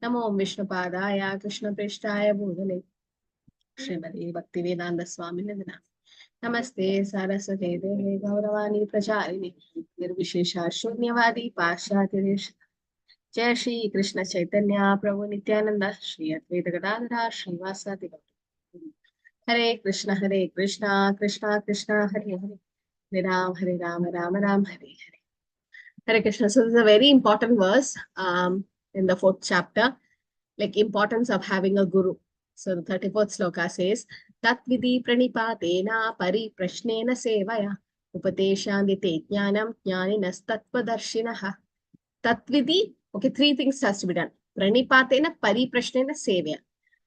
Namo Vishnupadaya Krishna Prishtaya Bhudale Srimati Bhaktivedanta Swami Nidana. Namaste Saraswate Deve Gauravani Pracharini Nirvishesha Shunyavadi Pashatirish Jai Shri Krishna Chaitanya Prabhu Nityananda Shri Advaita Gadadhara Srivasati Gauri Hare Krishna Krishna Krishna Hare Hare Ram Ram Hare Hare. Hare Krishna. So this is a very important verse in the 4th chapter, like importance of having a guru. So the 34th sloka says, Tat vidhi pranipatena pari prashnena sevaya upateshandite jnanam jnaninas tattvadarshinaha. Tat vidhi, okay, 3 things has to be done. Pranipatena pari prashnena sevaya.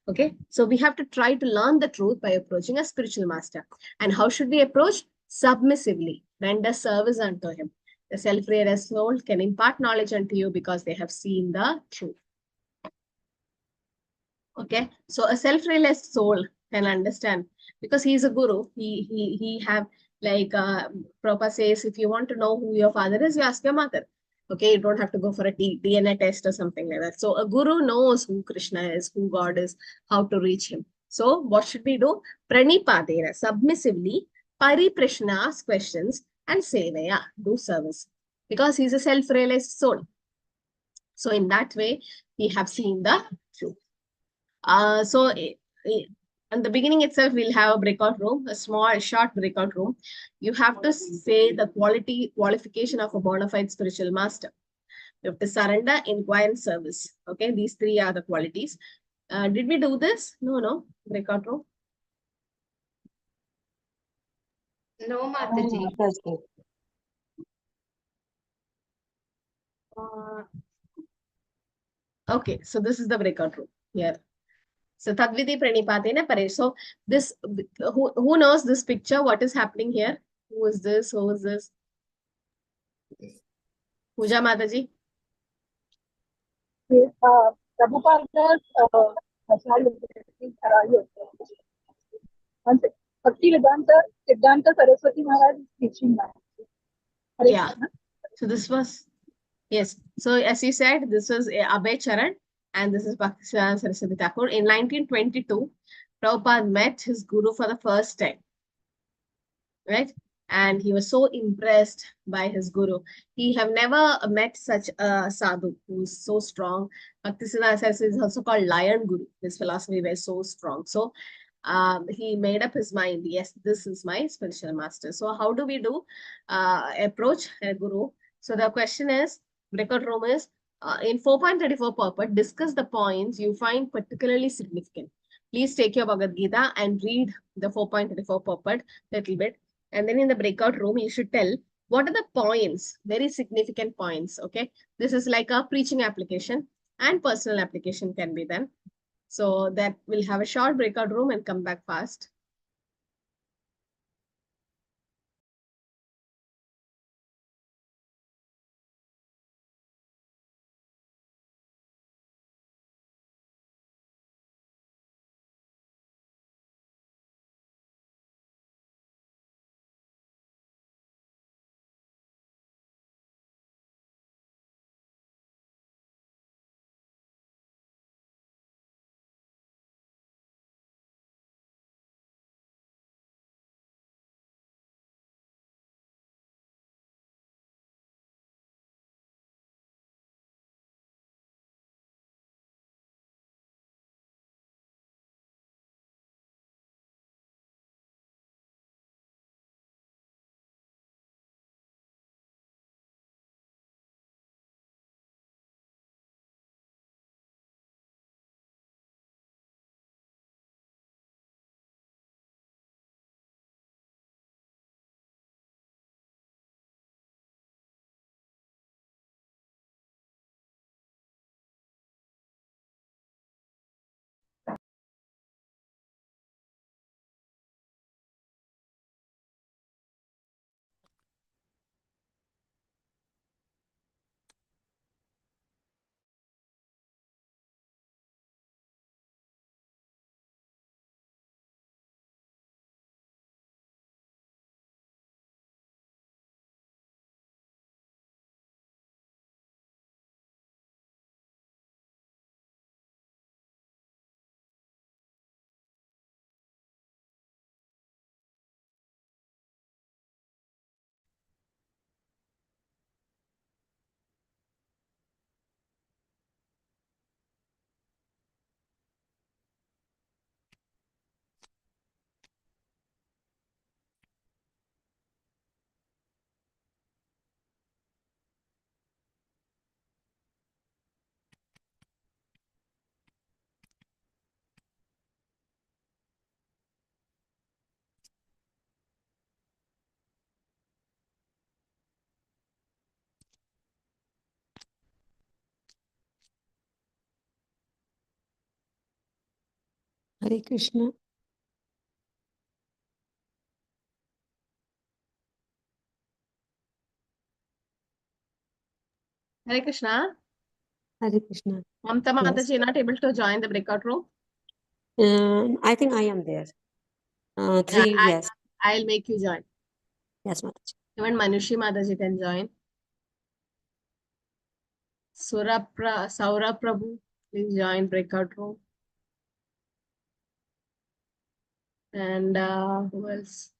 Okay, so we have to try to learn the truth by approaching a spiritual master. And how should we approach? Submissively, render service unto him. The self-realized soul can impart knowledge unto you because they have seen the truth. Okay, so a self-realized soul can understand because he's a guru. He have like Prabhupada says, if you want to know who your father is, you ask your mother. Okay, you don't have to go for a DNA test or something like that. So a guru knows who Krishna is, who God is, how to reach him. So what should we do? Pranipadena, submissively, pariprashna, ask questions, and sevaya, do service. Because he's a self-realized soul. So in that way, we have seen the truth. So in the beginning itself, we'll have a breakout room, a small, short breakout room. You have to say the qualification of a bona fide spiritual master. You have to surrender, inquire, and service. Okay, these 3 are the qualities. Did we do this? No, breakout room. No, Mataji. Okay, so this is the breakout room here. So Tadvidi Pranipatena Pare. So this, who knows this picture? What is happening here? Who is this? Who is this? Puja Mataji. Prabhupada's yes. One second. Bhakti Vedanta Saraswati Maharaj is teaching now. Yeah. So this was, yes. So as you said, this was Abhay Charan and this is Bhakti Saraswati Thakur. In 1922, Prabhupada met his guru for the first time. Right? And he was so impressed by his guru. He have never met such a sadhu who is so strong. Bhaktisiddhanta Saraswati is also called Lion Guru. His philosophy was so strong. So he made up his mind, yes, this is my spiritual master. So how do we do approach a guru? So the question is, record room is, in 4.34 purport, discuss the points you find particularly significant. Please take your Bhagavad Gita and read the 4.34 purport little bit. And then in the breakout room, you should tell what are the points, very significant points. Okay. This is like a preaching application and personal application can be done. So that we'll have a short breakout room and come back fast. Hare Krishna. Hare Krishna. Hare Krishna. Mamta Yes. Mataji not able to join the breakout room. I think I am there. Yeah, Three, yes. I'll make you join. Yes, Mataji. Even Manushi Mataji can join. Saurabh Prabhu, please join breakout room. And who else?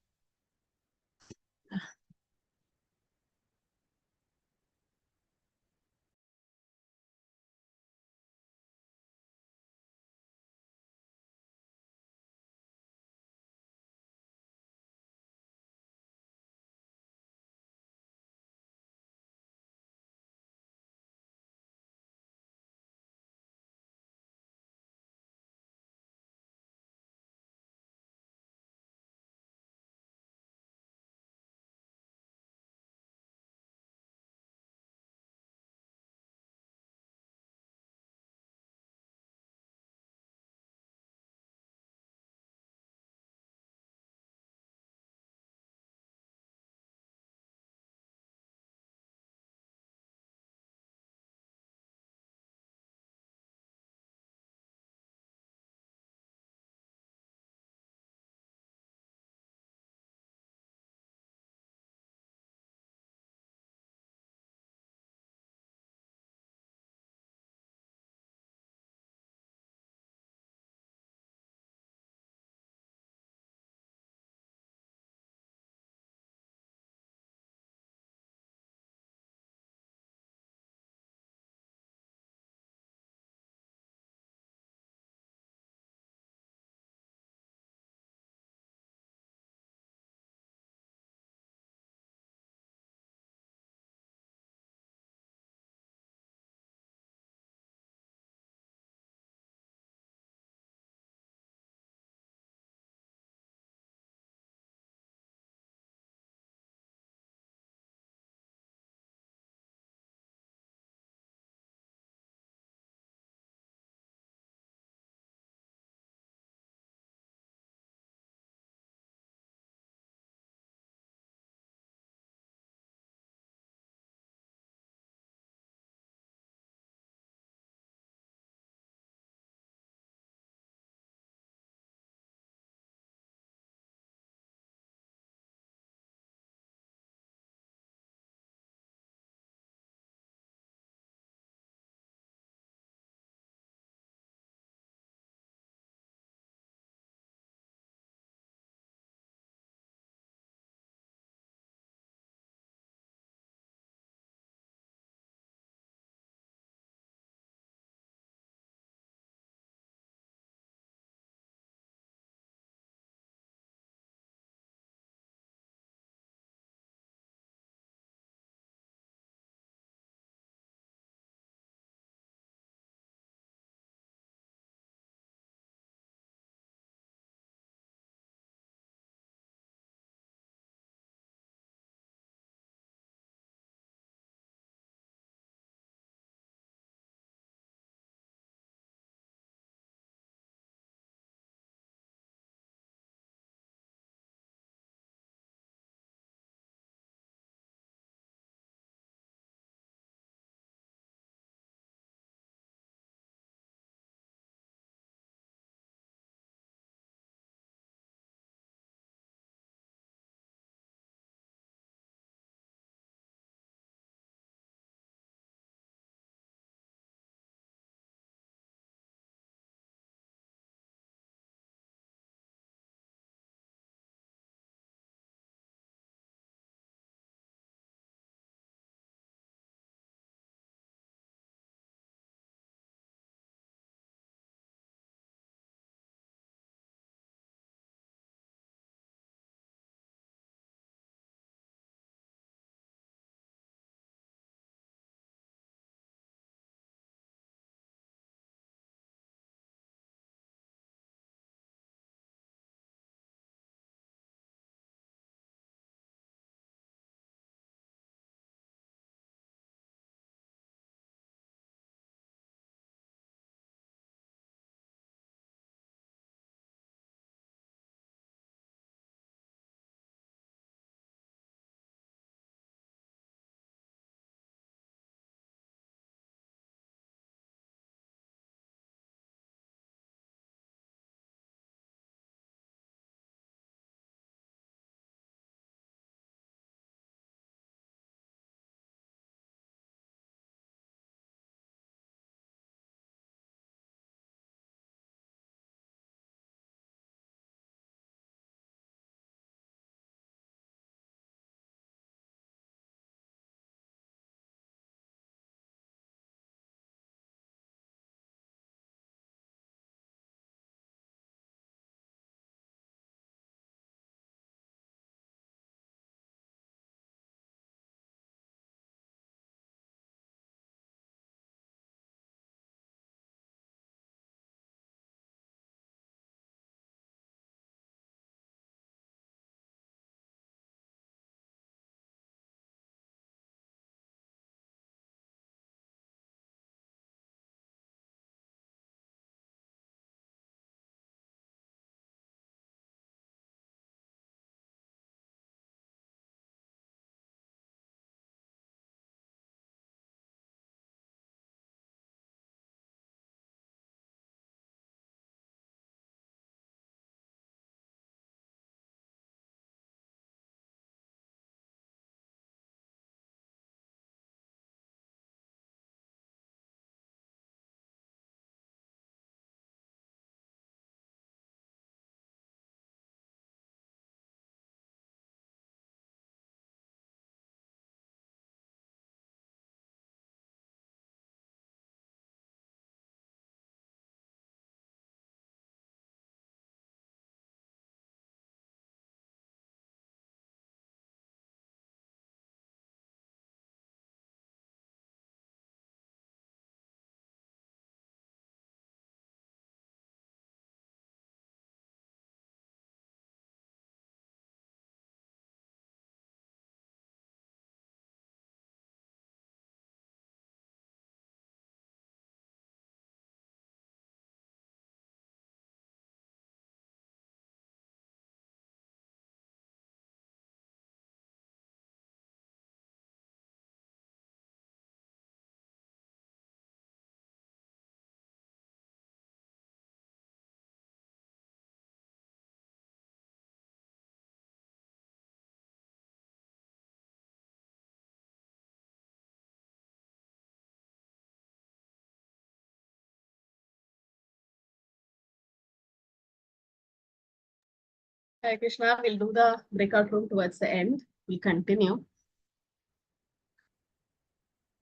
Hare Krishna, we'll do the breakout room towards the end. We'll continue.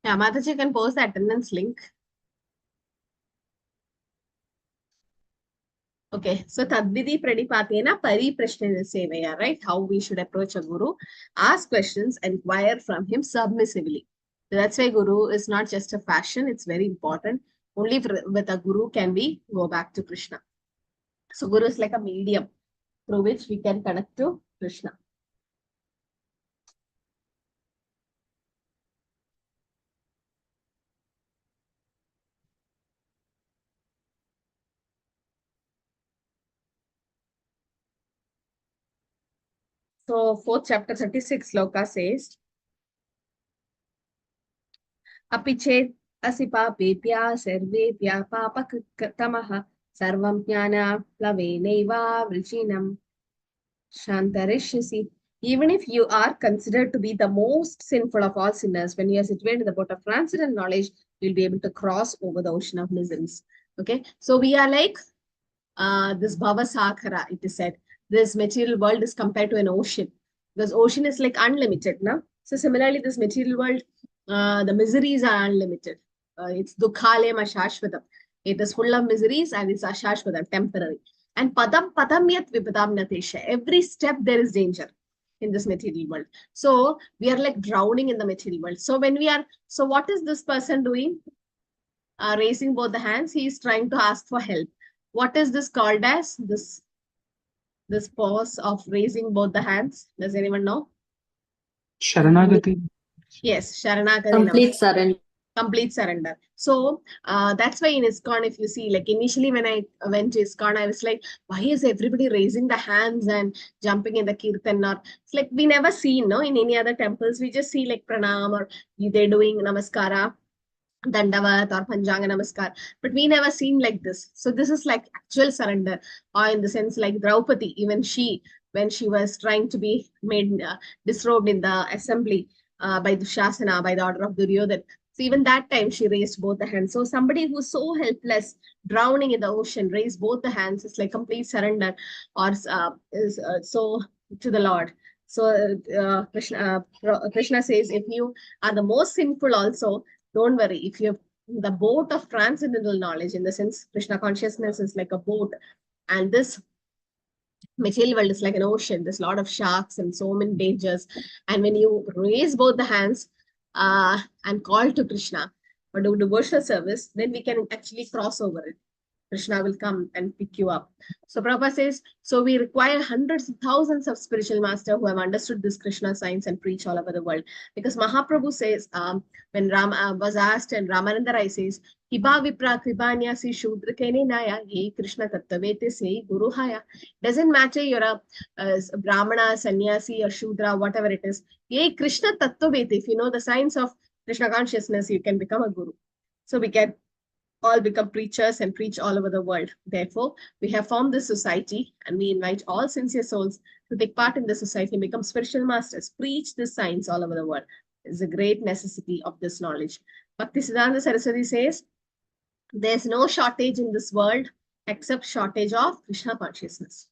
Yeah, Mataji can post the attendance link. Okay, so Tadvidi Pradipatena Pari Prashnena Sevaya, right? How we should approach a guru, ask questions, inquire from him submissively. So that's why guru is not just a fashion, it's very important. Only with a guru can we go back to Krishna. So guru is like a medium through which we can connect to Krishna. So fourth chapter 36 sloka says, Apichet asipapepya sarvepya papakritamaha sarvam jnana plaveneva vrichinam shantarishyasi. Even if you are considered to be the most sinful of all sinners, when you are situated in the boat of transcendental knowledge, you'll be able to cross over the ocean of miseries. Okay, so we are like this Bhava Sakhara, it is said. This material world is compared to an ocean, because ocean is like unlimited, no? So similarly, this material world, the miseries are unlimited. It's dukhalem ashashvatam. It is full of miseries and it's ashashvatam, temporary. And padam yat vipadam natesha. Every step there is danger in this material world. So we are like drowning in the material world. So what is this person doing? Raising both the hands, he is trying to ask for help. What is this called as? This pose of raising both the hands. Does anyone know? Sharanagati. Yes, Sharanagati. Complete surrender. Complete surrender. So that's why in ISKCON, if you see, like initially when I went to ISKCON, I was like, why is everybody raising the hands and jumping in the kirtan? Or it's like we never see, no, in any other temples. We just see like pranam or they're doing namaskara, Dandavat or Panjanga Namaskar, but we never seen like this. So this is like actual surrender, or in the sense like Draupadi, even she, when she was trying to be made disrobed in the assembly by Dushasana, by the order of Duryodhana. So even that time she raised both the hands. So somebody who's so helpless, drowning in the ocean, raised both the hands. It's like complete surrender, or is so to the Lord. So Krishna says, if you are the most sinful also, don't worry. If you have the boat of transcendental knowledge, in the sense Krishna consciousness is like a boat, and this material world is like an ocean. There's a lot of sharks and so many dangers. And when you raise both the hands and call to Krishna or do devotional service, then we can actually cross over it. Krishna will come and pick you up. So Prabhupada says, so we require hundreds of thousands of spiritual masters who have understood this Krishna science and preach all over the world. Because Mahaprabhu says, when Rama was asked, and Ramananda Rai says, Hiba Vipra Kripanyasi Shudra Kene Naya, Ye Krishna Tattavete Se Guru Haya. Doesn't matter you're a Brahmana, Sannyasi, or Shudra, whatever it is. Ye Krishna Tattavete. If you know the science of Krishna consciousness, you can become a guru. So we can all become preachers and preach all over the world. Therefore, we have formed this society and we invite all sincere souls to take part in the society and become spiritual masters. Preach this science all over the world. It's a great necessity of this knowledge. Bhakti Siddhanta Saraswati says, there's no shortage in this world except shortage of Krishna consciousness.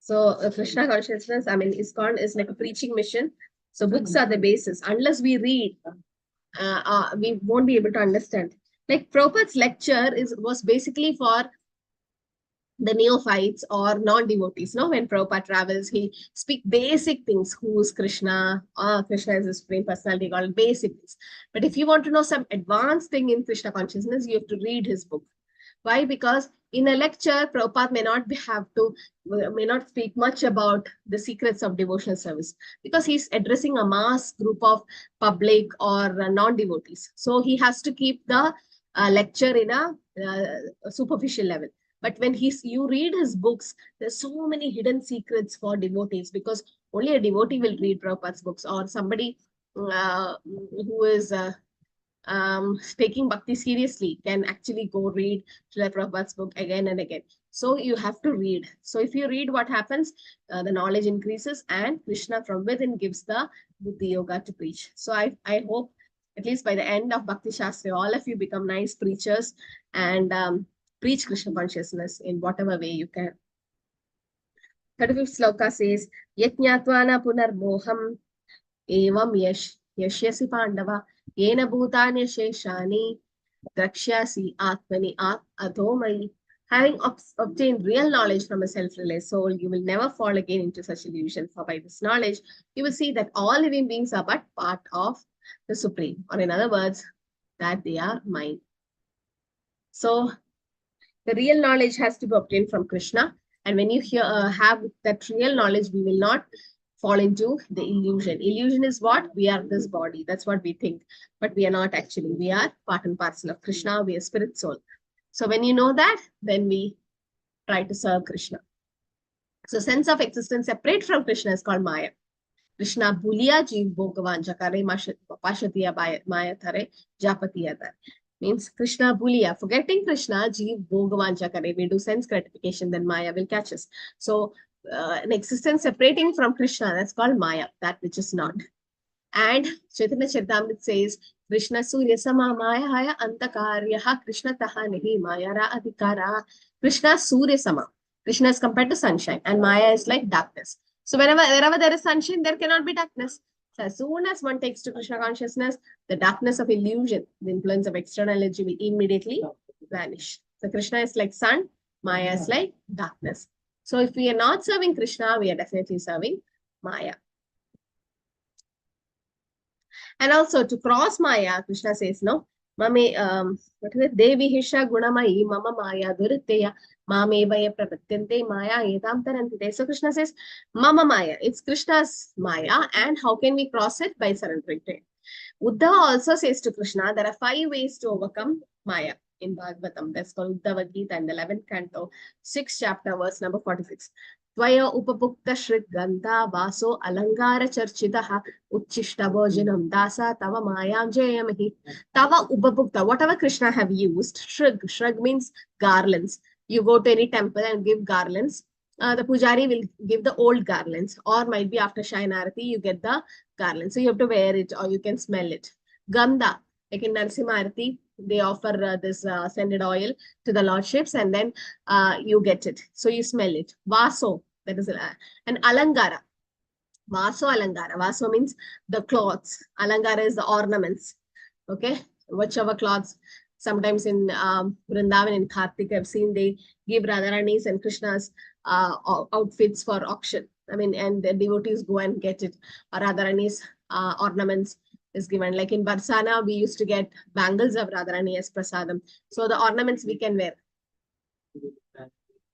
So Krishna consciousness, I mean, ISKCON is like a preaching mission. So books are the basis. Unless we read, we won't be able to understand. Like Prabhupada's lecture was basically for the neophytes or non-devotees. No, when Prabhupada travels, he speak basic things. Who's Krishna? Krishna is a supreme personality, called basic things. But if you want to know some advanced thing in Krishna consciousness, you have to read his book. Why? Because in a lecture, Prabhupada may not speak much about the secrets of devotional service, because he's addressing a mass group of public or non-devotees. So he has to keep the lecture in a superficial level. But when you read his books, there's so many hidden secrets for devotees, because only a devotee will read Prabhupada's books, or somebody who is taking bhakti seriously can actually go read Srila Prabhupada's book again and again. So you have to read. So if you read, what happens? The knowledge increases and Krishna from within gives the Buddhi Yoga to preach. So I hope at least by the end of Bhakti Shastri, all of you become nice preachers and reach Krishna consciousness in whatever way you can. 35th sloka says, Yajñatvana punarmoham evam yashyasi pandava yena bhutanya sheshani drakshyasi atmani adhomai. Having obtained real knowledge from a self-realized soul, you will never fall again into such illusion. For by this knowledge, you will see that all living beings are but part of the Supreme, or in other words, that they are mine. So the real knowledge has to be obtained from Krishna. And when you have that real knowledge, we will not fall into the illusion. Illusion is what? We are this body. That's what we think. But we are not actually. We are part and parcel of Krishna. We are spirit soul. So when you know that, then we try to serve Krishna. So sense of existence separate from Krishna is called Maya. Krishna bhuliya jeev bhogavan jakare pashatiya maya thare japatiya thare. Means Krishna bhuliya, forgetting Krishna, jeev bhogavan jakare. We do sense gratification, then Maya will catch us. So an existence separating from Krishna, that's called Maya, that which is not. And Chaitanya Charitamrita says, Krishna Surya Sama Maya Haya Antakaryaha Krishna Taha Nahi Mayara Adhikara. Krishna Surya Sama. Krishna is compared to sunshine and Maya is like darkness. So wherever there is sunshine, there cannot be darkness. So as soon as one takes to Krishna consciousness, the darkness of illusion, the influence of external energy will immediately vanish. So Krishna is like sun, Maya is like darkness. So if we are not serving Krishna, we are definitely serving Maya. And also to cross Maya, Krishna says, no, Mame, what is it? Devi Hisha Gunamai, Mama Maya, Duriteya, Mame Vaya Prapatyante, Maya, Edam Tarantite. So Krishna says, Mama Maya, it's Krishna's Maya, and how can we cross it? By surrendering to it. Uddhava also says to Krishna, there are 5 ways to overcome Maya in Bhagavatam. That's called Uddhava Gita in the 11th canto, 6th chapter, verse number 46. Tvaya upapukta shrik gandha vaso alangara charchitaha uchishta bhojanam dasa tava mayam jayamahi. Tava upapukta, whatever Krishna have used, shrig means garlands. You go to any temple and give garlands. The pujari will give the old garlands, or might be after Shainarati, you get the garlands. So you have to wear it or you can smell it. Gandha, like in Narsimha they offer this scented oil to the lordships, and then you get it. So you smell it. Vaso, that is an alangara. Vaso alangara. Vaso means the cloths. Alangara is the ornaments. Okay, whichever cloths. Sometimes in Vrindavan and Kartik, I've seen they give Radharani's and Krishna's outfits for auction. I mean, and the devotees go and get it. Or Radharani's ornaments is given. Like in Barsana, we used to get bangles of Radharani as prasadam. So the ornaments we can wear.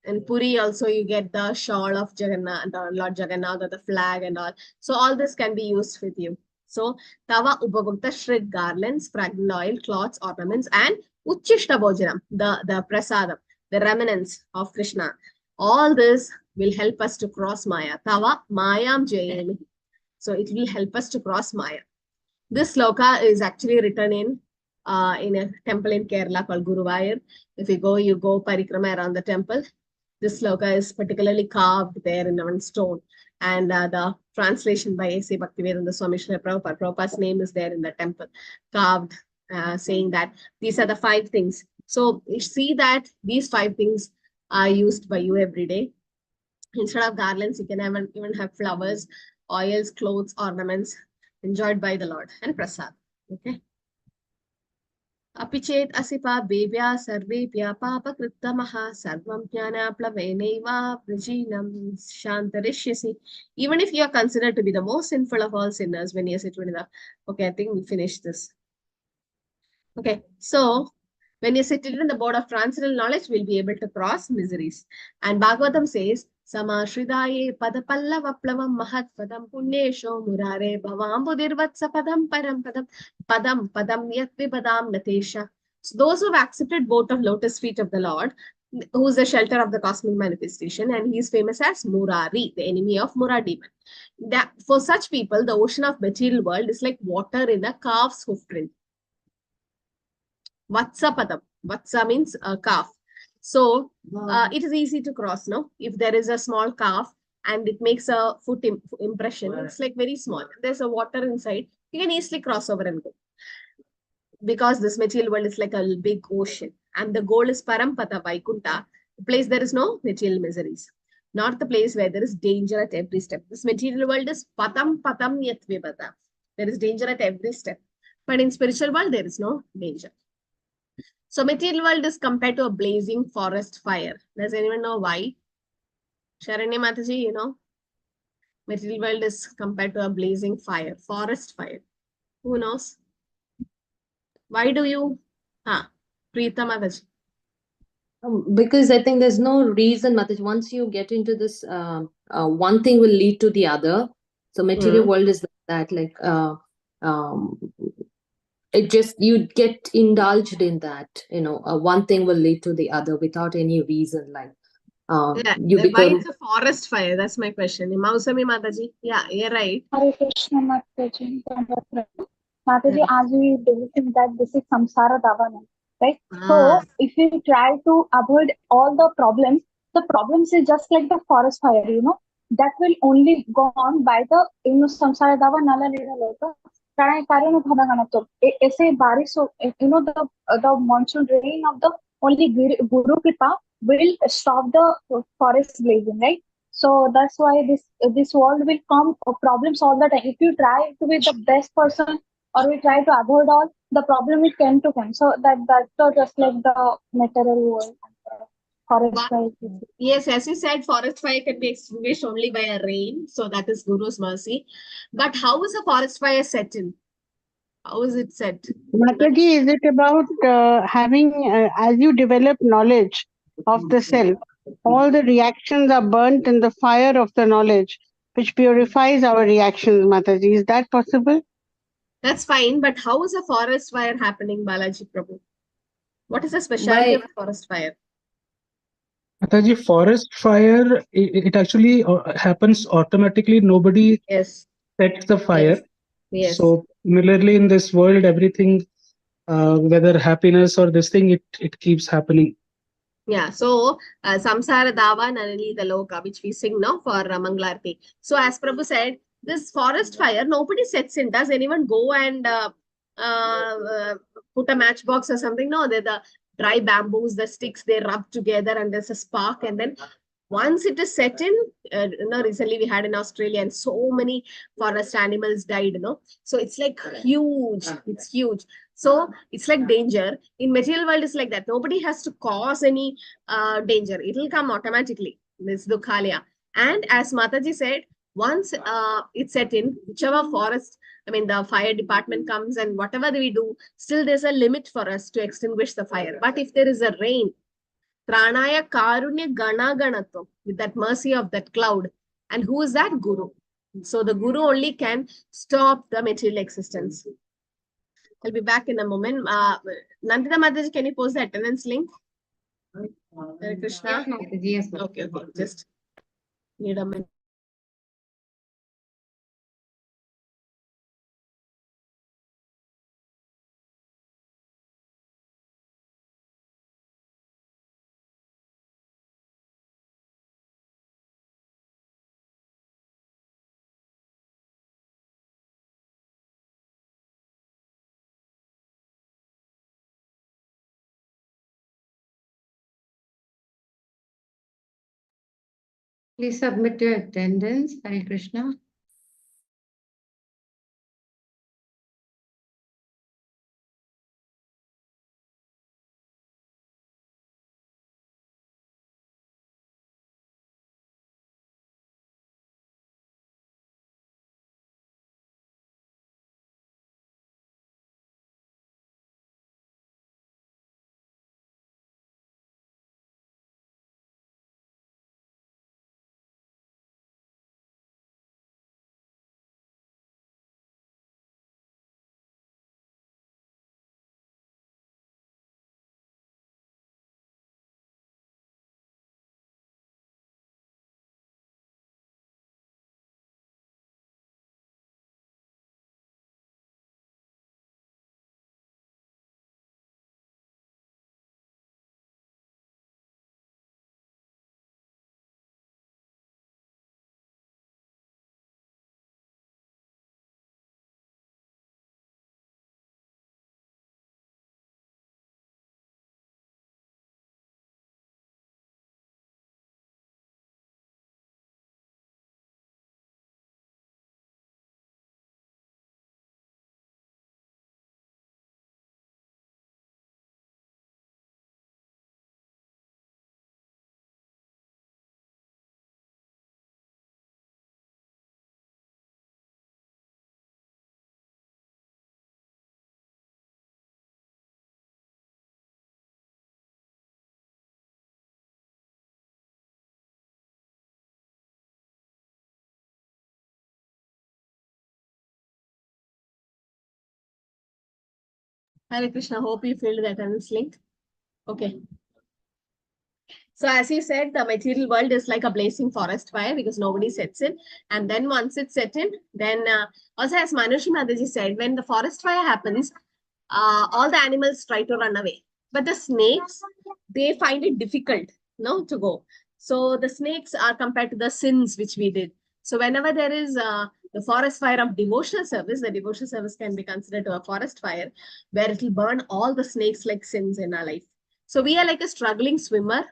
In Puri also you get the shawl of Jagannath, Lord Jagannath, or the flag and all. So all this can be used with you. So Tava Upavukta Shrid garlands, fragrant oil, cloths, ornaments, and Uchishta Bhojanam, the prasadam, the remnants of Krishna. All this will help us to cross Maya. Tava Mayam Jayami. So it will help us to cross Maya. This sloka is actually written in a temple in Kerala called Guruvayur. If you go parikrama around the temple. This sloka is particularly carved there in one stone. And the translation by A.C. Bhaktivedanta Swami Srila Prabhupada. Prabhupada's name is there in the temple, carved, saying that these are the 5 things. So you see that these 5 things are used by you every day. Instead of garlands, you can even have flowers, oils, clothes, ornaments enjoyed by the Lord, and prasad. Okay. Apichet asipa bebya sarvepya papa krittamaha sarvam jnana plaveneva prajinam shantarishyasi. Even if you are considered to be the most sinful of all sinners when you are situated in the... Okay, I think we finished this. Okay, so when you're seated in the board of transcendental knowledge, we'll be able to cross miseries. And Bhagavatam says, Samashridaye padapallavaplavam mahatpadam punyesho murare bhavambudirvatsa padam param padam yat vibadam natesha. So those who have accepted both of lotus feet of the Lord, who is the shelter of the cosmic manifestation, and he is famous as Murari, the enemy of Mura demon. That for such people, the ocean of material world is like water in a calf's hoof print. Vatsa padam. Vatsa means a calf. So it is easy to cross, no? If there is a small calf and it makes a foot impression, it's like very small. There's a water inside. You can easily cross over and go. Because this material world is like a big ocean. and the goal is Parampata Vaikunta, the place there is no material miseries, not the place where there is danger at every step. This material world is patam patam yat vibhata. There is danger at every step. But in spiritual world, there is no danger. So material world is compared to a blazing forest fire. Does anyone know why? Sharanya Mataji, you know? Material world is compared to a blazing fire, forest fire. Who knows? Why do you? Preeta Mataji. Because I think there's no reason, Mataji. Once you get into this, one thing will lead to the other. So material world is that, like, it just, you get indulged in that. One thing will lead to the other without any reason. Like, Yeah, you why become. it's a forest fire? That's my question. Mausami Mataji. Yeah, you're right. Hare Krishna Mataji. Mataji, as we believe that this is samsara davana, right? So if you try to avoid all the problems is just like the forest fire, that will only go on by the samsara davana nala leda loka. ऐसे बारिश हो, the monsoon rain of the only Guru Kripa will stop the forest blazing, right? So that's why this world will come problems all the time. If you try to be the best person or we try to avoid all, the problem will come to come. So that's just like the material world. Forest fire. Yes, as you said, forest fire can be extinguished only by a rain. So that is Guru's mercy. But how is a forest fire set in? How is it set? Mataji, is it about having, as you develop knowledge of the self, all the reactions are burnt in the fire of the knowledge, which purifies our reactions, Mataji? Is that possible? That's fine. But how is a forest fire happening, Balaji Prabhu? What is the specialty of a forest fire? Mataji, forest fire, it actually happens automatically. Nobody Yes. sets the fire. Yes. So similarly, in this world, everything, whether happiness or this thing, it keeps happening. Yeah, so Samsara Dava Nanali the Loka, which we sing now for Manglarti. So as Prabhu said, this forest fire, nobody sets in. Does anyone go and put a matchbox or something? No, they're the dry bamboos, the sticks, they rub together and there's a spark. And then once it is set in, recently we had in Australia and so many forest animals died, So it's like huge. It's huge. So it's like danger. In material world, it's like that. Nobody has to cause any danger. It will come automatically. This Dukhalya. And as Mataji said, once it's set in, whichever forest, the fire department comes and whatever we do, still there's a limit for us to extinguish the fire. But if there is a rain, Pranaya Karunya Gana Ganatvam, with that mercy of that cloud. And who is that? Guru. So the Guru only can stop the material existence. I'll be back in a moment. Nandita Mataji, can you post the attendance link? Hare Krishna. Yes, Mataji, yes, Mataji. Okay. Just need a minute. Please submit your attendance. Hare Krishna. Hare Krishna. Hope you filled the attendance link. Okay. So as he said, the material world is like a blazing forest fire because nobody sets in. And then once it's set in, then also as Manushi Mataji said, when the forest fire happens, all the animals try to run away. But the snakes, they find it difficult, to go. So the snakes are compared to the sins which we did. So whenever there is the forest fire of devotional service, the devotional service can be considered to a forest fire where it will burn all the snakes like sins in our life. So we are like a struggling swimmer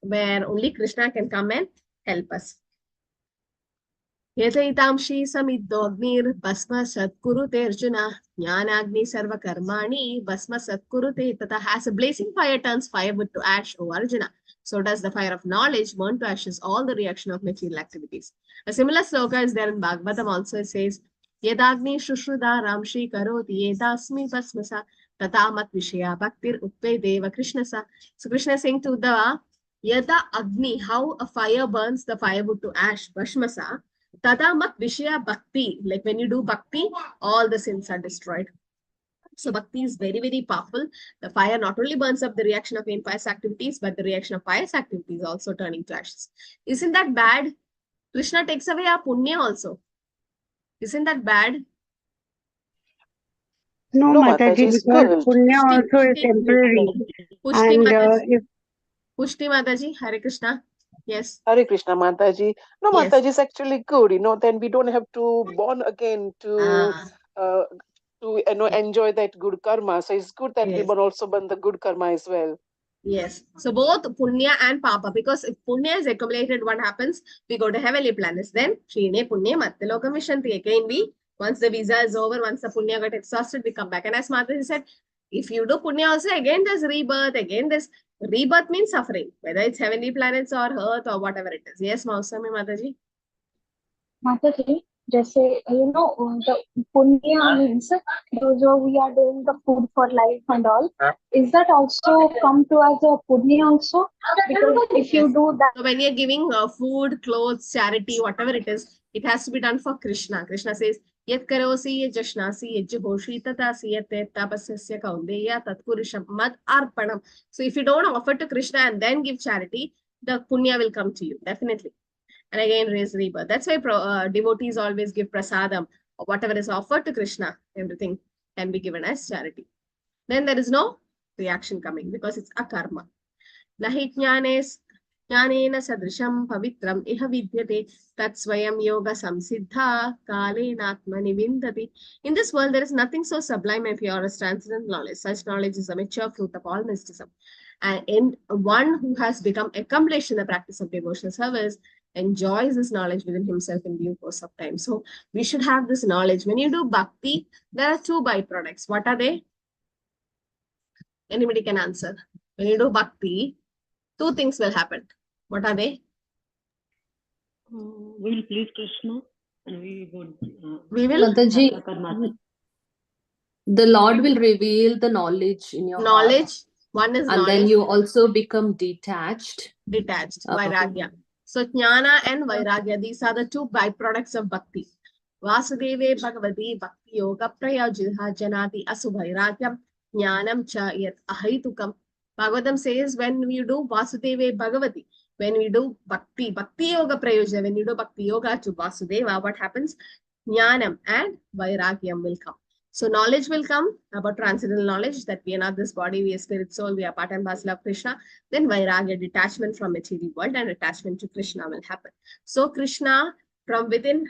where only Krishna can come and help us. Yataitamshi samiddhognir basma satkurute Arjuna jnanagni sarva karmani basma satkurute tata. As a blazing fire turns firewood to ash, O Arjuna, so does the fire of knowledge burn to ashes all the reaction of material activities. A similar sloka is there in Bhagavatam also. It says, Yadagni shushruda ramshi karoti yedasmi basmasa tata mat vishaya bhaktir uppe deva krishnasa. So Krishna is saying to Uddhava, Yada Agni, how a fire burns the firewood to ash, Bhashmasa, Tada mat Vishaya Bhakti. Like when you do Bhakti, all the sins are destroyed. So Bhakti is very, very powerful. The fire not only burns up the reaction of impious activities, but the reaction of pious activities also turning to ashes. Isn't that bad? Krishna takes away our punya also. Isn't that bad? No, No, Mataji, Mataji, it's because good. punya also is temporary. Pushti And Mataji. if Pushti Mataji, Hare Krishna. Yes. Hare Krishna, Mataji. No, Yes. Mataji is actually good. Then we don't have to born again to enjoy that good karma. So it's good that we Yes. also burn the good karma as well. Yes. So both punya and papa, because if punya is accumulated, what happens? We go to heavenly planets. Then Shrine punya mattilokam vishanti. Again, once the visa is over, once the punya got exhausted, we come back. And as Mataji said, if you do punya also, again there's rebirth. Again, this rebirth means suffering, whether it's heavenly planets or earth or whatever it is. Yes, Mausami Mataji. Mataji, जैसे the punya means those who we are doing the food for life and all, is that also come to as a punya also? Because if you do that, So when you're giving food, clothes, charity, whatever it is, it has to be done for Krishna. Krishna says, Yat karosi yat jashnasi yat juhoshi tatasi yat tapasya kaundeya tat purusham mad arpanam. So if you don't offer to Krishna and then give charity, the punya will come to you, definitely. And again, raise rebirth. That's why devotees always give prasadam, or whatever is offered to Krishna, everything can be given as charity. Then there is no reaction coming because it's a karma. Nahi jnanena sadrisham pavitram iha vidyate tat swayam yoga samsiddha kalenatmani vindati. In this world, there is nothing so sublime and pure as transcendent knowledge. Such knowledge is a mature fruit of all mysticism. And one who has become accomplished in the practice of devotional service enjoys this knowledge within himself in due course of time. So we should have this knowledge. When you do bhakti, there are two byproducts. What are they? Anybody can answer. When you do bhakti, two things will happen. What are they? We will please Krishna and we would. We will. Mataji, the Lord will reveal the knowledge in your Knowledge. heart. One is And knowledge. then you also become detached. Detached. Vairagya. So jnana and vairagya, these are the two byproducts of bhakti. Vasudeve Bhagavati Bhakti Yoga Prayajilha Janati Asubhairagyam Jnanam Cha Yat Ahaitukam. Bhagavatam says when we do Vasudeve Bhagavati, when we do Bhakti Yoga Prayoja, when you do Bhakti Yoga to Vasudeva, what happens? Jnanam and Vairagyam will come. So knowledge will come about transcendental knowledge that we are not this body, we are spirit, soul, we are part and parcel of Krishna. Then Vairagya, detachment from material world and attachment to Krishna will happen. So Krishna from within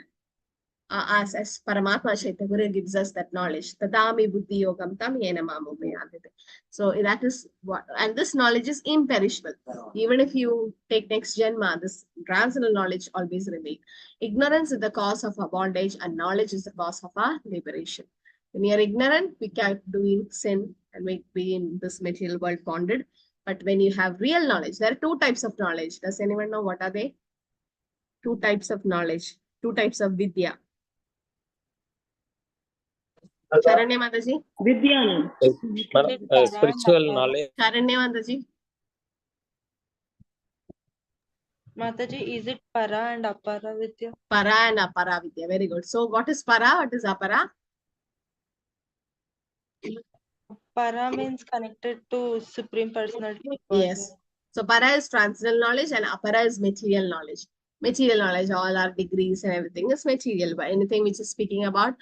us as Paramatma Chaitanya gives us that knowledge. Tadami buddhi yogam tam yena mamu meyadite. So that is what, and this knowledge is imperishable. Even if you take next janma, this transcendental knowledge always remains. Ignorance is the cause of our bondage and knowledge is the cause of our liberation. When we are ignorant, we keep doing sin and we be in this material world bonded. But when you have real knowledge, there are two types of knowledge. Does anyone know what are they? Two types of knowledge, two types of vidya. Charanya Mataji. Vidya. Spiritual knowledge. Charanya Mataji. Mataji, is it para and apara vidya? Para and apara vidya. Very good. So what is para? What is apara? Para means connected to Supreme Personality of Yes. So para is transcendental knowledge and apara is material knowledge. Material knowledge, all our degrees and everything is material, but anything which is speaking about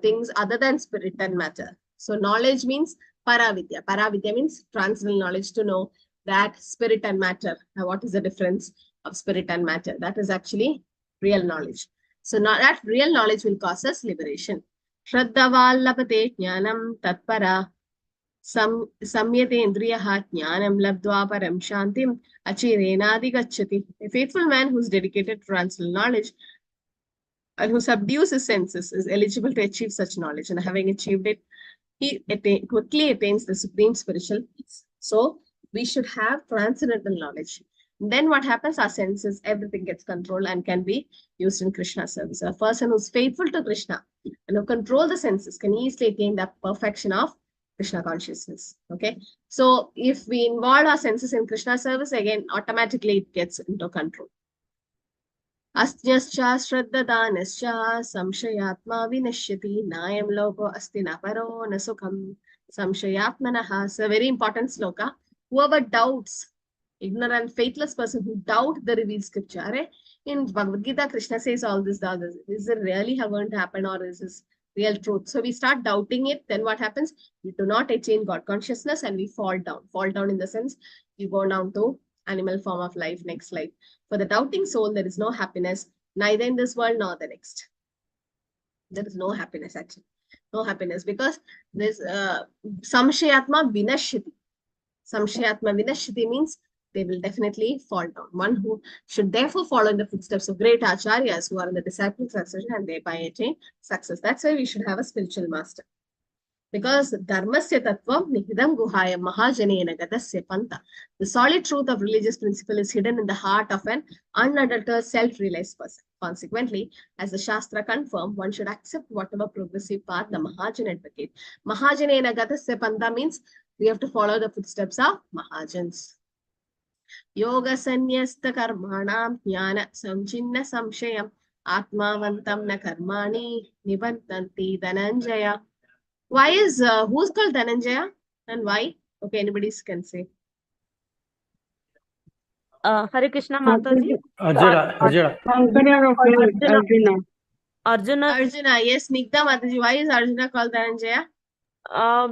things other than spirit and matter. So knowledge means paravidya. Paravidya means transcendental knowledge, to know that spirit and matter. Now, what is the difference of spirit and matter? That is actually real knowledge. So now that real knowledge will cause us liberation. Shraddhavallapate jnanam tatpara samyatendriyaha jnanam labdva param shantim achirenadi gacchati. A faithful man who is dedicated to transcendental knowledge and who subdues his senses is eligible to achieve such knowledge, and having achieved it, he quickly attains the supreme spiritual peace. So we should have transcendental knowledge. Then what happens? Our senses, everything gets controlled and can be used in Krishna service. A person who's faithful to Krishna and who control the senses can easily attain the perfection of Krishna consciousness. Okay. So if we involve our senses in Krishna service, again, automatically it gets into control. Asnyascha shraddhadanascha samshayatma vinashyati nayam loko asti na paro na sukham samshayatmanaha. It's a very important sloka. Whoever doubts, ignorant, faithless person who doubt the revealed scripture, in Bhagavad Gita, Krishna says all this, is it really going to happen, or is this real truth? So we start doubting it. Then what happens? We do not attain God consciousness and we fall down. Fall down in the sense you go down to animal form of life, next life. For the doubting soul, there is no happiness, neither in this world nor the next. There is no happiness actually. No happiness, because this samshayatma vinashyati. Samshayatma vinashyati means they will definitely fall down. One who should therefore follow in the footsteps of great acharyas who are in the disciple succession and thereby attain success. That's why we should have a spiritual master. Because dharmasya tattvam nihidam guhaya mahajanena gadasya panta. The solid truth of religious principle is hidden in the heart of an unadulterated, self-realized person. Consequently, as the Shastra confirm, one should accept whatever progressive path the Mahajan advocate. Mahajanena gadasya panta means we have to follow the footsteps of Mahajans. Yoga sanyasta karmanam jnana samchinna samshayam atmavantam na karmani nibantanti dhananjaya. Why is, who's called Dhananjaya and why? Okay, anybody can say. Hare Krishna Mataji. Arjuna. Conqueror of world, Arjuna. Arjuna, yes, Nigda Mataji. Why is Arjuna called Dhananjaya?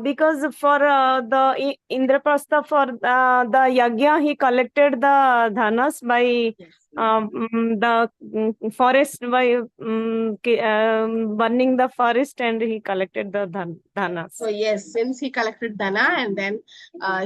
Because for the Indraprastha, for the yagya, he collected the dhanas by the forest, by burning the forest, and he collected the dhanas. So yes, since he collected Dhana, and then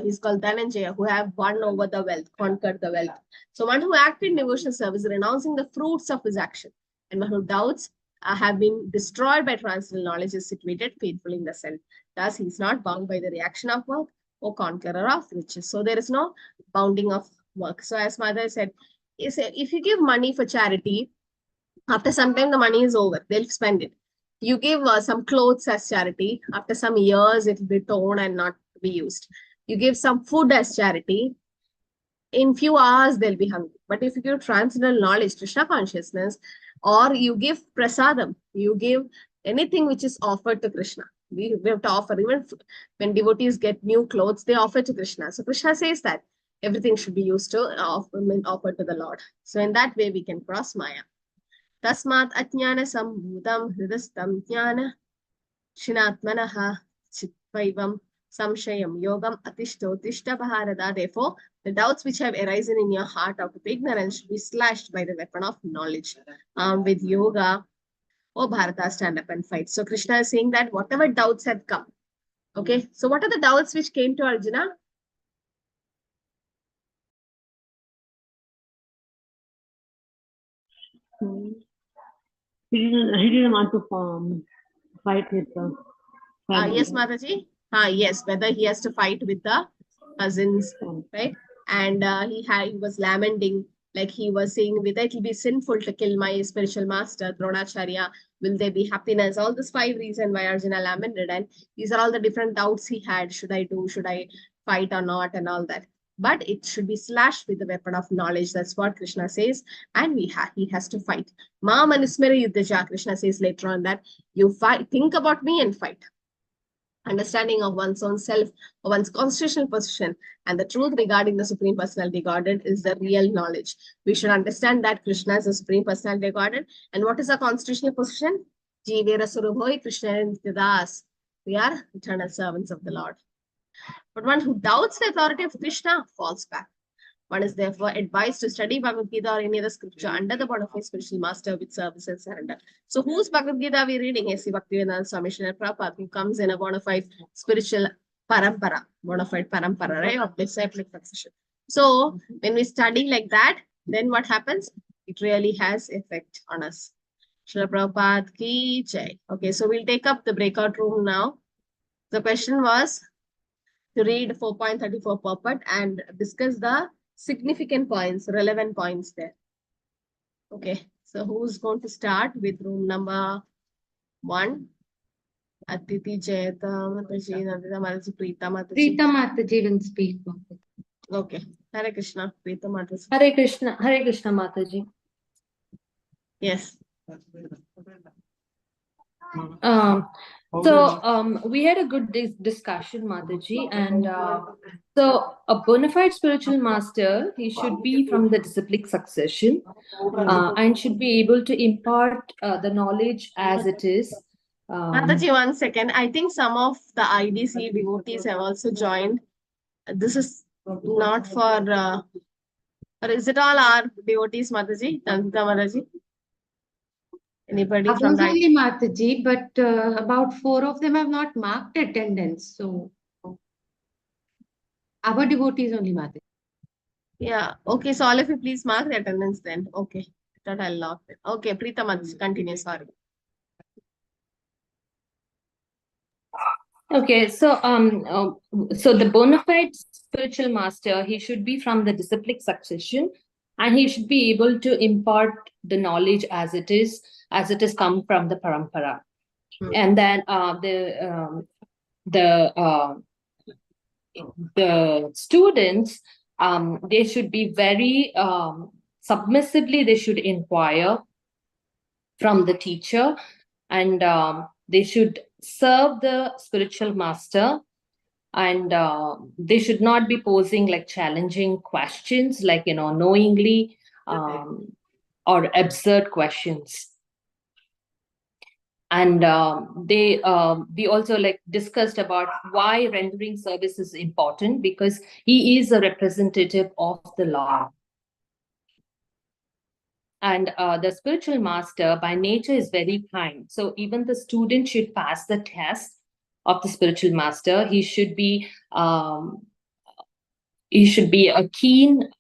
he's called Dhananjaya, who have won over the wealth, conquered the wealth. So one who acted in devotional service, renouncing the fruits of his action, and one who doubts have been destroyed by transcendental knowledge, is situated faithfully in the self. Thus, he is not bound by the reaction of work or conqueror of riches. So there is no bounding of work. So as Mother said, if you give money for charity, after some time the money is over, they'll spend it. You give some clothes as charity, after some years it will be torn and not be used. You give some food as charity, in few hours they'll be hungry. But if you give transcendental knowledge, Krishna consciousness, or you give prasadam, you give anything which is offered to Krishna. We have to offer, even when devotees get new clothes, they offer to Krishna. So Krishna says that everything should be used to offer to the Lord. So in that way we can cross Maya. Tasmat ajnana sambhudam hridastam jnana shinatmanaha chitvaivam samshayam yogam atishto bharata. Therefore, the doubts which have arisen in your heart out of ignorance should be slashed by the weapon of knowledge. With yoga, oh Bharata, stand up and fight. So Krishna is saying that whatever doubts have come. Okay, so what are the doubts which came to Arjuna? He didn't want to fight with the family. Yes, Mataji. Yes, whether he has to fight with the cousins, right? And he was lamenting, like he was saying, whether it will be sinful to kill my spiritual master, Dronacharya, will there be happiness? All these 5 reasons why Arjuna lamented, and these are all the different doubts he had. Should I fight or not, and all that. But it should be slashed with the weapon of knowledge. That's what Krishna says. And he has to fight. Ma manusmera yuddhaja, Krishna says later on that you fight, think about me and fight. understanding of one's own self, one's constitutional position, and the truth regarding the Supreme Personality Godhead is the real knowledge. We should understand that Krishna is the Supreme Personality Godhead. And what is our constitutional position? Jivera Surabhoi Krishna Das. We are eternal servants of the Lord. But one who doubts the authority of Krishna falls back. One is therefore advised to study Bhagavad Gita or any other scripture under the bona fide spiritual master with service and surrender. So whose Bhagavad Gita are we reading? A.C. Bhaktivedanta Swami Srila Prabhupada, who comes in a bona fide spiritual parampara, right, of disciplic succession. So when we study like that, then what happens? It really has effect on us. Srila Prabhupada ki jai. Okay, so we'll take up the breakout room now. The question was to read 4.34 purport and discuss the significant points, relevant points there. Okay, so who's going to start with room number 1? Atiti Jayata Mataji, Nandita Mataji, Preeta Mataji. Preeta Mataji will speak. Okay, Hare Krishna, Preeta Mataji. Hare Krishna Mataji. Yes. We had a good discussion, Mataji, and so a bona fide spiritual master, he should be from the disciplic succession and should be able to impart the knowledge as it is. Mataji, 1 second. I think some of the IDC devotees have also joined. This is not for, or is it all our devotees, Mataji? Nandita Mataji? Anybody from that? Only Mataji, but about 4 of them have not marked attendance. So our devotees only, Mataji. Yeah. Okay. So all of you please mark the attendance then. Okay. I thought I'll lock it. Okay. Preeta Mataji, continue. Sorry. Okay. So so the bona fide spiritual master, he should be from the disciplic succession, and he should be able to impart the knowledge as it is come from the parampara. And then the students, they should be very submissively, they should inquire from the teacher, and they should serve the spiritual master, and they should not be posing like challenging questions, like, knowingly, or absurd questions. And we also discussed about why rendering service is important, because he is a representative of the Lord. And the spiritual master by nature is very kind. So even the student should pass the test of the spiritual master. He should be a keen,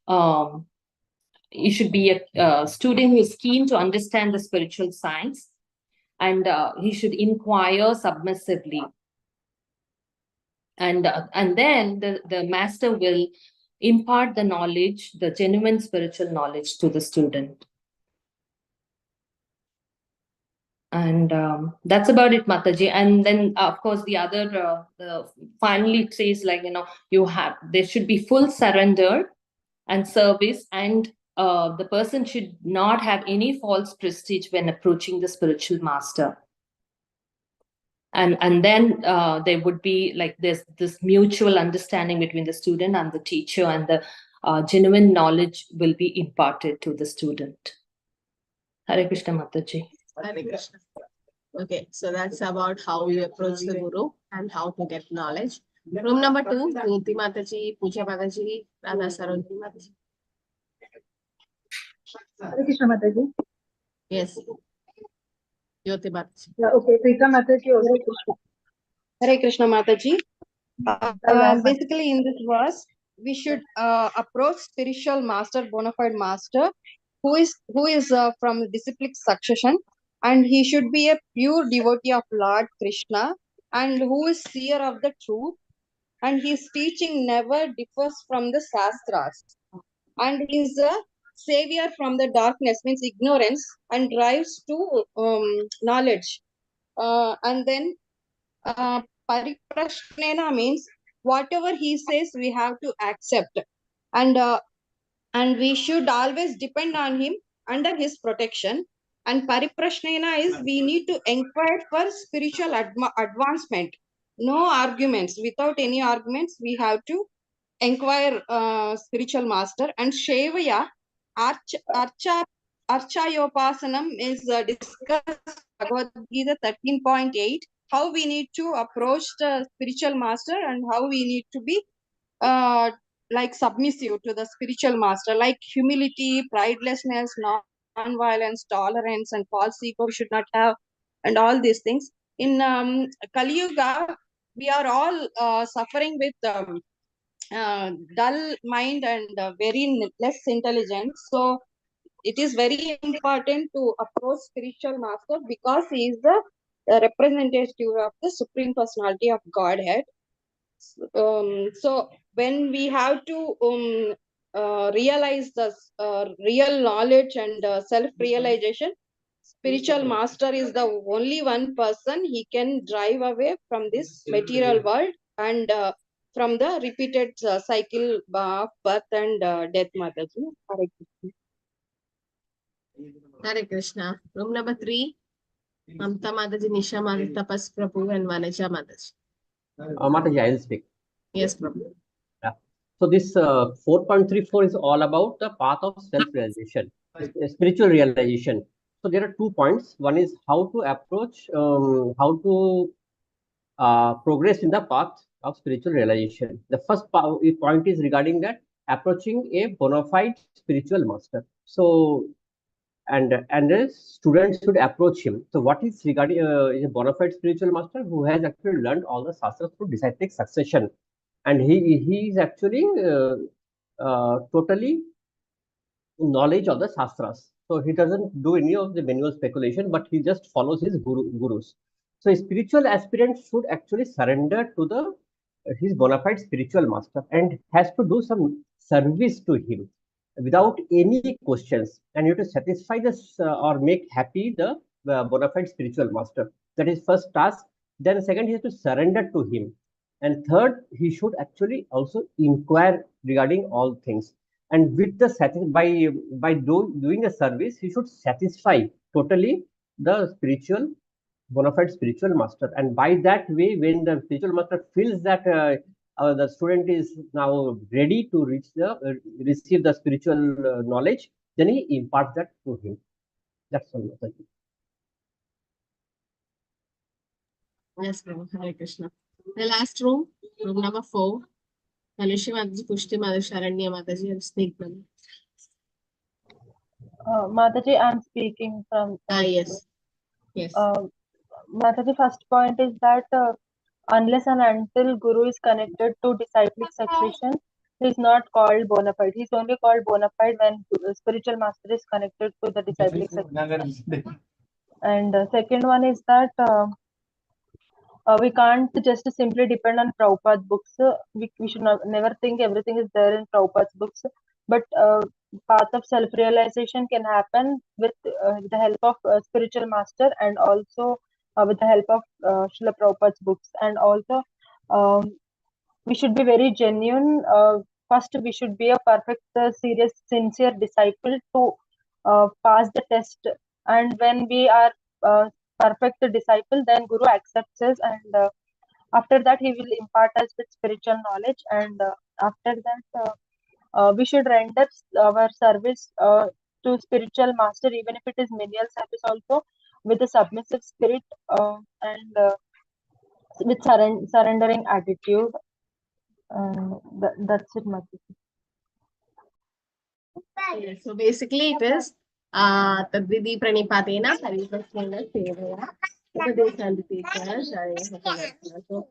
he should be a student who is keen to understand the spiritual science. And he should inquire submissively. And then the master will impart the knowledge, the genuine spiritual knowledge to the student. And that's about it, Mataji. And then, of course, the other, finally it says, there should be full surrender and service, and the person should not have any false prestige when approaching the spiritual master. And then there would be there's this mutual understanding between the student and the teacher, and the genuine knowledge will be imparted to the student. Hare Krishna, Mataji. Hare Krishna. Okay, so that's about how we approach the Guru and how to get knowledge. Room number 2, Jyoti Mataji, Pooja Mataji, Radha Sarojini Mataji. Hare Krishna Mataji. Yes. Jyoti Mataji. Yeah, okay, Preeta Mataji also. Hare Krishna Mataji. Basically, in this verse, we should approach spiritual master, bona fide master, who is from disciplic succession, and he should be a pure devotee of Lord Krishna, and who is seer of the truth, and his teaching never differs from the Shastras, and he is a savior from the darkness, means ignorance, and drives to knowledge. And then Pariprashnena means whatever he says we have to accept, and we should always depend on him under his protection. And Pariprashnena is we need to inquire for spiritual advancement, no arguments. Without any arguments, we have to inquire spiritual master. And Shevaya, Archayopasanam is discussed Bhagavad Gita 13.8, how we need to approach the spiritual master and how we need to be like submissive to the spiritual master, like humility, pridelessness, non-violence, tolerance, and false ego we should not have, and all these things. In Kali Yuga, we are all suffering with dull mind and very less intelligence. So it is very important to approach spiritual master because he is the representative of the Supreme Personality of Godhead. So when we have to realize the real knowledge and self-realization, spiritual master is the only one person he can drive away from this material world and from the repeated cycle of birth and death, Mataji. Hare Krishna. Hare Krishna. Room number 3. Mamta Mataji, Nisha Mataji, Tapas Prabhu, and Vanaja Mataji. Mataji, I will speak. Yes, Prabhu. Yeah. So this 4.34 is all about the path of self-realization, spiritual realization. So there are 2 points. One is how to approach, how to progress in the path of spiritual realization. The first point is regarding that approaching a bona fide spiritual master. So and the students should approach him. So what is regarding a bona fide spiritual master who has actually learned all the shastras through disciplic succession, and he is actually totally knowledge of the shastras. So he doesn't do any of the manual speculation, but he just follows his gurus. So a spiritual aspirant should actually surrender to his bona fide spiritual master and has to do some service to him without any questions, and you have to satisfy this or make happy the bona fide spiritual master. That is first task. Then second, he has to surrender to him, and third, he should actually also inquire regarding all things. And with the by doing a service, he should satisfy totally the spiritual bona fide spiritual master. And by that way, when the spiritual master feels that the student is now ready to receive the spiritual knowledge, then he imparts that to him. That's all. Thank you. Yes, Prabhu. Hare Krishna. The last room, room number 4. Manushi Mataji, Pushti Mataji, Sharanya Mataji, and Snake Mataji. Mataji, I'm speaking from. Yes. Yes. Mataji, first point is that unless and until Guru is connected to disciplic succession, he is not called bona fide. He is only called bona fide when spiritual master is connected to the disciplic succession. And second one is that we can't just simply depend on Prabhupada's books. We should never think everything is there in Prabhupada's books. But path of self-realization can happen with the help of spiritual master and also with the help of Srila Prabhupada's books. And also we should be very genuine. First, we should be a perfect, serious, sincere disciple to pass the test. And when we are perfect disciple, then Guru accepts us, and after that he will impart us with spiritual knowledge. And after that, we should render our service to spiritual master, even if it is menial service, also with a submissive spirit and with surrendering attitude. That's it, Mataji. So basically it is Tadvidi Pranipatena Harikasena Sevaya So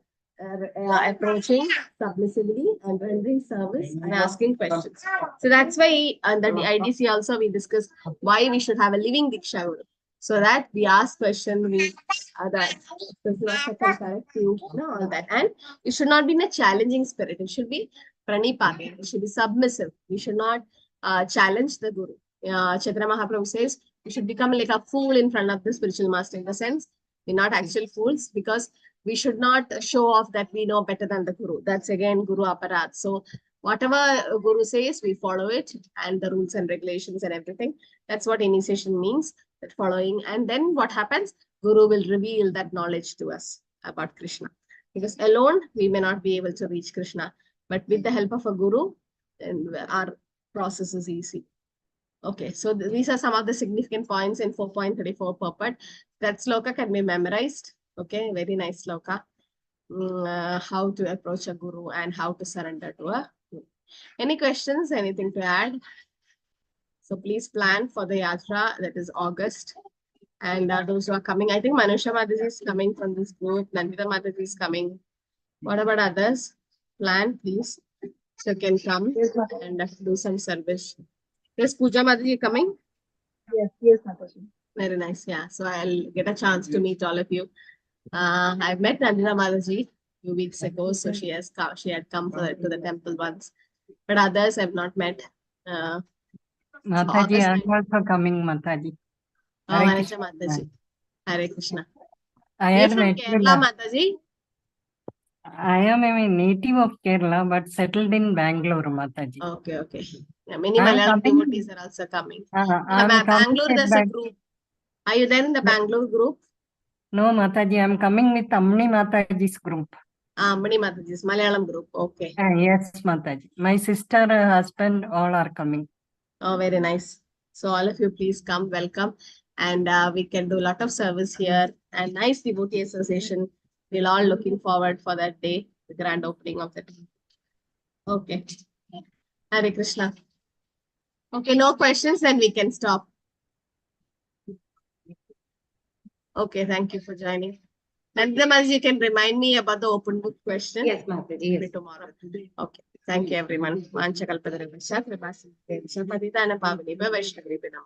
approaching submissively and rendering service and asking questions. So that's why under the IDC also we discussed why we should have a living Diksha Guru. So that we ask questions, we all that. And it should not be in a challenging spirit. It should be pranipati. It should be submissive. We should not challenge the Guru. Chaitanya Mahaprabhu says we should become like a fool in front of the spiritual master. In the sense, we're not actual fools, because we should not show off that we know better than the Guru. That's again Guru Aparat. So whatever Guru says, we follow it, and the rules and regulations and everything. That's what initiation means, that following. And then what happens? Guru will reveal that knowledge to us about Krishna. Because alone, we may not be able to reach Krishna. But with the help of a guru, then our process is easy. Okay, so these are some of the significant points in 4.34 purport. That sloka can be memorized. Okay, very nice sloka. How to approach a guru and how to surrender to a guru. Any questions? Anything to add? So please plan for the yatra, that is August. And those who are coming, I think Manusha Mataji is coming from this group. Nandita Mataji is coming. What about others? Plan, please. So you can come and do some service. Is Pooja Mataji coming? Yes, Mataji. Very nice. Yeah. So I'll get a chance to meet all of you. I've met Nandita Mataji a few weeks ago. So she had come to the temple once. But others I've not met. Mataji, I'm also coming, Mataji. Oh, Manusha Mataji. Hare Krishna. I You're had from met Kerala, Mataji? I am a native of Kerala, but settled in Bangalore, Mataji. Okay, okay. Yeah, many I'm Malayalam coming. devotees are also coming. I'm Bangalore, coming there's a group. Are you there in the Bangalore group? No, Mataji, I'm coming with Amni Mataji's group. Mani Mataji's Malayalam group. Okay. Yes, Mataji. My sister, husband, all are coming. Oh, very nice. So all of you, please come, welcome. And we can do a lot of service here and nice devotee association. We're all looking forward for that day, the grand opening of the day. Okay. Hare Krishna. Okay, no questions, then we can stop. Okay, thank you for joining. Nandita Mataji, you can remind me about the open book question. Yes, Mataji. Yes. Tomorrow. Okay. Thank you, everyone. Vancha kalpadharivasya, kripasindhuvasya, patitana pavani, vaishnavi.